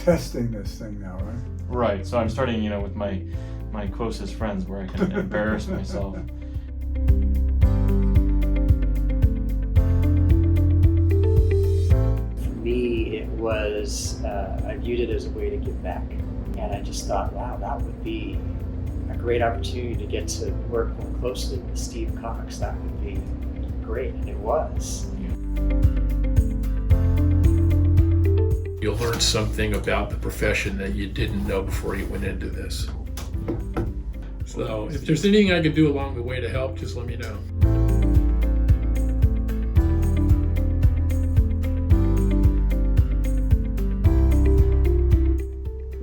testing this thing now, right? Right. So I'm starting, with my closest friends where I can embarrass myself. For me, it was, I viewed it as a way to give back. And I just thought, wow, that would be a great opportunity to get to work more closely with Steve Cox. That would be great, and it was. You'll learn something about the profession that you didn't know before you went into this. So if there's anything I can do along the way to help, just let me know.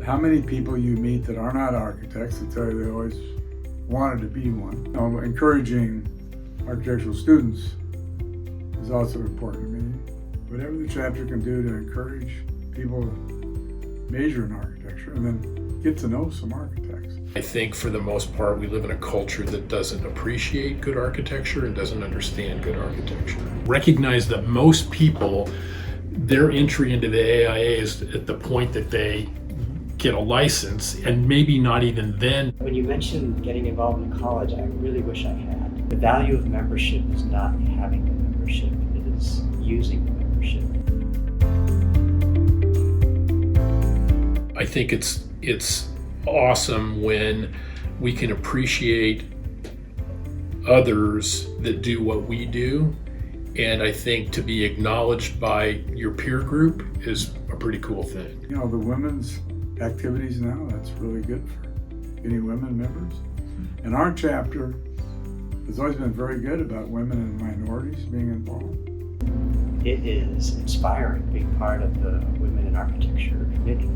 How many people you meet that are not architects that tell you they always wanted to be one. Encouraging architectural students is also important to me. Whatever the chapter can do to encourage people to major in architecture and then get to know some architects. I think for the most part, we live in a culture that doesn't appreciate good architecture and doesn't understand good architecture. Recognize that most people, their entry into the AIA is at the point that they get a license, and maybe not even then. When you mentioned getting involved in college, I really wish I had. The value of membership is not having the membership, it is using the membership. I think it's awesome when we can appreciate others that do what we do, and I think to be acknowledged by your peer group is a pretty cool thing. The women's activities now, that's really good for getting women members. And our chapter has always been very good about women and minorities being involved. It is inspiring being part of the Women in Architecture Committee.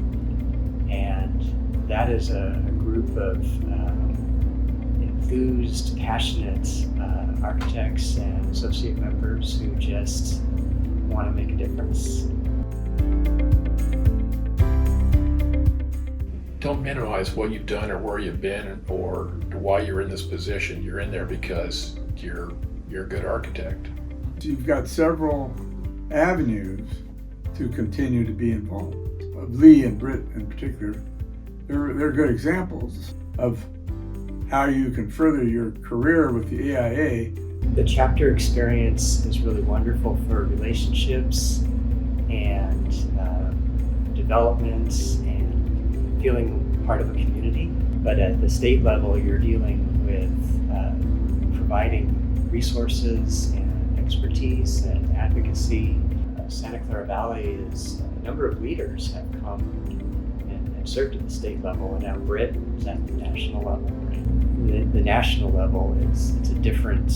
And that is a group of enthused, passionate architects and associate members who just want to make a difference. Don't minimize what you've done or where you've been or why you're in this position. You're in there because you're a good architect. You've got several avenues to continue to be involved. Lee and Britt in particular, they're good examples of how you can further your career with the AIA. The chapter experience is really wonderful for relationships and development and feeling part of a community. But at the state level, you're dealing with providing resources and expertise and advocacy. Santa Clara Valley is a number of leaders have come and served at the state level, and now Britt is at the national level. Right? The national level it's a different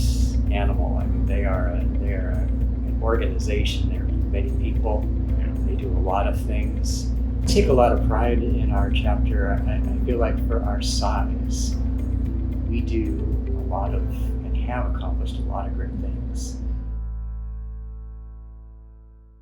animal. I mean, they're an organization. There are many people. They do a lot of things. I take a lot of pride in our chapter. I feel like for our size, we do a lot of and have accomplished a lot of great things.